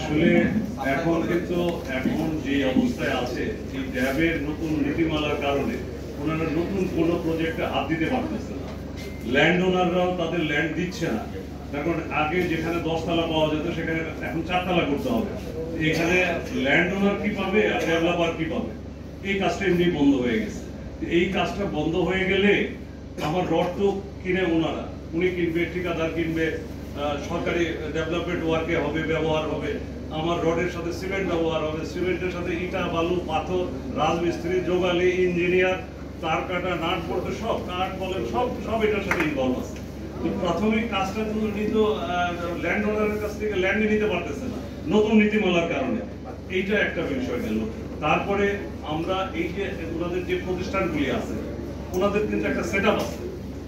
আসলে এখন কিন্তু এখন যে অবস্থায় আছে এই ড্যাবের নতুন নীতিমালার কারণে ওনারা নতুন কোন প্রজেক্টে হাত দিতে পারতেছে না। ল্যান্ড ওনাররাও তাদের ল্যান্ড দিচ্ছে না, কারণ আগে যেখানে 10 তলা পাওয়া যেত সেখানে এখন 4 তলা করতে হবে। এখানে ল্যান্ড ওনার কি পাবে আর ডেভেলপার কি পাবে, এই কাজটা এমনি বন্ধ হয়ে গেছে। এই কাজটা বন্ধ হয়ে গেলে আমার রড তো কিনে ওনারা, উনি কিনবে, ঠিকাদার কিনবে, সরকারি ডেভেলপমেন্ট ওয়ার্কে হবে, ব্যবহার হবে। আমার রডের সাথে সিমেন্ট ব্যবহার হবে, সিমেন্টের সাথে ইটা, বালু, পাথর, রাজমিস্ত্রি, যোগালি, ইঞ্জিনিয়ার, তার কাটা, নাট বলতে সব, কাঠ বলেন, সব এটার সাথে ইনভলভ আছে। তো প্রাথমিক কাজটা কিন্তু ল্যান্ড ওনারের কাছ থেকে ল্যান্ডই নিতে পারতেছে না নতুন নীতিমালার কারণে। এইটা একটা বিষয় গেল। তারপরে আমরা এই যে ওনাদের যে প্রতিষ্ঠানগুলি আছে ওনাদের কিন্তু একটা সেট আপ আছে।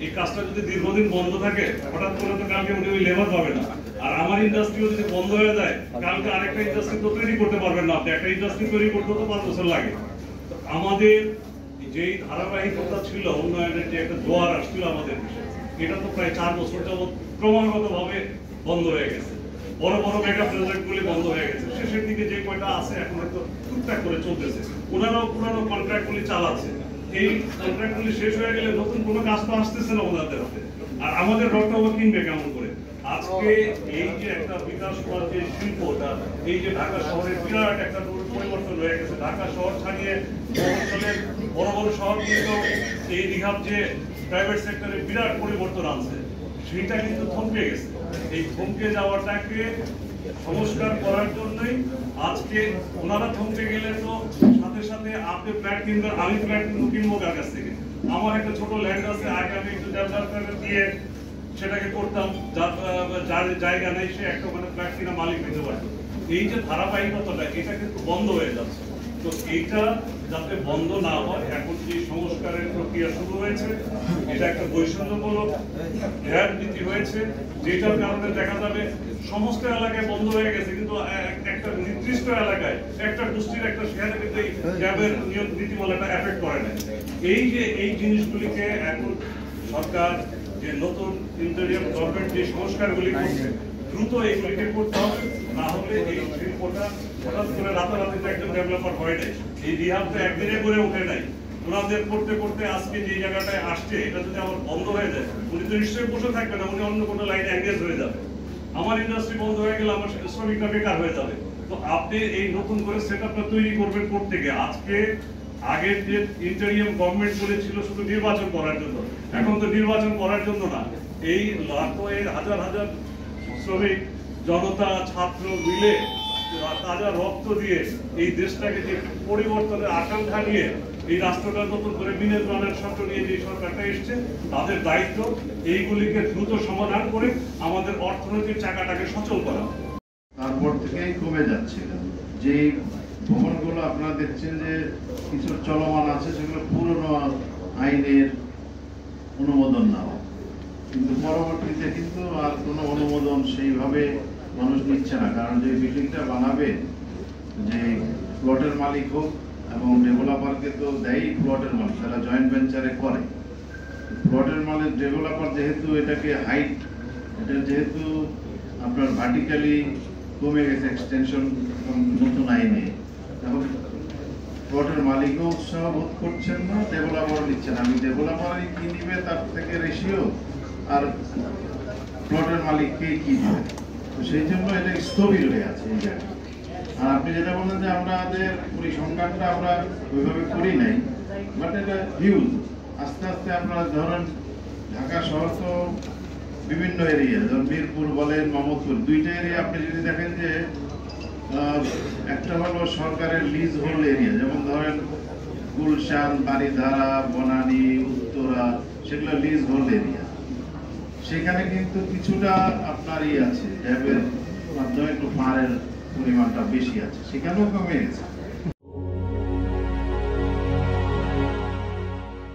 এই কাজটা যদি দীর্ঘদিন বন্ধ থাকে হঠাৎ করে তো কালকে উনি ওই লেবার পাবে না। আর আমার ইন্ডাস্ট্রিও যদি বন্ধ হয়ে যায় কালকে আরেকটা ইন্ডাস্ট্রি তো তৈরি করতে পারবেন না আপনি। একটা ইন্ডাস্ট্রি তৈরি করতে তো 5 বছর লাগে। আমাদের যেই ধারাবাহিকতা ছিল উন্নয়নের, যে একটা জোয়ার আসছিল আমাদের দেশে, এটা তো প্রায় 4 বছর যাবত ক্রমাগতভাবে বন্ধ হয়ে গেছে। বড় বড় মেগা প্রজেক্টগুলি বন্ধ হয়ে গেছে। শেষের দিকে যে কয়টা আছে এখন হয়তো টুকটাক করে চলতেছে, ওনারাও পুরানো কন্ট্রাক্টগুলি চালাচ্ছে। এই কন্ট্রাক্টগুলি শেষ হয়ে গেলে নতুন কোনো কাজ তো আসতেছে না ওনাদের হাতে। আর আমাদের রডটাও কিনবে কেমন করে? আজকে এই যে একটা বিকাশ করার যে শিল্পটা, এই যে ঢাকা শহরের বিরাট একটা পরিবর্তন হয়ে গেছে। ঢাকা শহর ছাড়িয়ে অঞ্চলের বড় বড় শহরগুলিতেও এই রিহাব যে প্রাইভেট সেক্টরে বিরাট পরিবর্তন আনছে, সেটা কিন্তু থমকে গেছে। এই থমকে যাওয়াটাকে সংস্কার করার জন্যই আজকে ওনারা থমকে গেলে তো সাথে সাথে আপনি ফ্ল্যাট কিনবেন, আমি ফ্ল্যাট কিনবো কার কাছ থেকে? আমার একটা ছোট ল্যান্ড আছে, আগে আমি একটু ডেভেলপমেন্ট দিয়ে সেটাকে করতাম, যার জায়গা নেই সে একটা ওখানে ফ্ল্যাট কিনা মালিক নিতে পারতো। এই যে ধারাবাহিকতাটা এটা কিন্তু বন্ধ হয়ে যাচ্ছে। তো এইটা যাতে বন্ধ না হয়, এখন যে সংস্কারের প্রক্রিয়া শুরু হয়েছে এটা একটা বৈষম্যমূলক ঢ্যাব নীতি হয়েছে, যেটার কারণে দেখা যাবে সমস্ত এলাকায় বন্ধ হয়ে গেছে, কিন্তু একটা নির্দিষ্ট এলাকায় একটা গোষ্ঠীর একটা শেয়ারে কিন্তু এই ঢ্যাবের নিয়ম নীতিমালাটা এফেক্ট করে না। এই যে এই জিনিসগুলিকে এখন সরকার যে নতুন ইন্টারিয়াম গভর্নমেন্ট যে সংস্কারগুলি করছে দ্রুত এইগুলিকে করতে হবে, না হলে এই শিল্পটা হঠাৎ করে রাতারাতি একজন ডেভেলপার হয় নাই। এই রিহাব তো একদিনে করে উঠে নাই। ওনাদের করতে করতে আজকে যে জায়গাটায় আসছে এটা যদি আমার বন্ধ হয়ে যায়, উনি তো নিশ্চয়ই বসে থাকবে না, উনি অন্য কোনো লাইনে এঙ্গেজ হয়ে যাবে। আমার ইন্ডাস্ট্রি বন্ধ হয়ে গেলে আমার শ্রমিকরা বেকার হয়ে যাবে। তো আপনি এই নতুন করে সেট আপটা তৈরি করবেন প্রত্যেকে। আজকে আগের যে ইন্টারিয়াম গভর্নমেন্ট বলেছিল শুধু নির্বাচন করার জন্য, এখন তো নির্বাচন করার জন্য না। এই লাখো হাজার হাজার শ্রমিক জনতা, ছাত্র মিলে তাজা রক্ত দিয়ে এই দেশটাকে যে পরিবর্তনের আকাঙ্ক্ষা নিয়ে এই রাষ্ট্রটা নতুন করে বিনির্মাণের স্বপ্ন নিয়ে যে সরকারটা এসছে, তাদের দায়িত্ব এইগুলিকে দ্রুত সমাধান করে আমাদের অর্থনৈতিক চাকাটাকে সচল করা। তারপর থেকেই কমে যাচ্ছে। যে ভবনগুলো আপনারা দেখছেন যে কিছু চলমান আছে, সেগুলো পুরনো আইনের অনুমোদন না, কিন্তু পরবর্তীতে কিন্তু আর কোনো অনুমোদন সেইভাবে মানুষ নিচ্ছে না। কারণ যে বিল্ডিংটা বানাবে, যে প্লটের মালিক হোক এবং ডেভেলপারকে তো দেয় প্লটের মালিক, তারা জয়েন্ট ভেঞ্চারে করে। প্লটের মালিক ডেভেলপার যেহেতু এটাকে হাইট, এটা যেহেতু আপনার ভার্টিক্যালি কমে গেছে এক্সটেনশন নতুন আইনে, এখন প্লটের মালিকও উৎসাহ বোধ করছেন না, ডেভেলপার নিচ্ছেন। আমি ডেভেলপারই কি নিবে তার থেকে রেশিও, আর প্লটের মালিককে কি দিবে। তো সেই জন্য এটা স্থবির হয়ে আছে এই জায়গায়। আর আপনি যেটা বললেন যে আমাদের পরিসংখ্যানটা আমরা ওইভাবে করি নাই, বাট এটা হিউজ। আস্তে আস্তে আপনারা ধরেন ঢাকা শহর তো বিভিন্ন এরিয়া, যেমন মিরপুর বলেন, মোহাম্মদপুর, দুইটা এরিয়া আপনি যদি দেখেন যে একটা হলো সরকারের লিজ হোল্ড এরিয়া, যেমন ধরেন গুলশান, বারিধারা, বনানী, উত্তরা, সেগুলো লিজ হোল্ড এরিয়া। সেখানে কিন্তু কিছুটা আপনার আছে, ড্যাবের মাধ্যমে একটু পাহাড়ের পরিমাণটা বেশি আছে, সেখানেও কমে গেছে।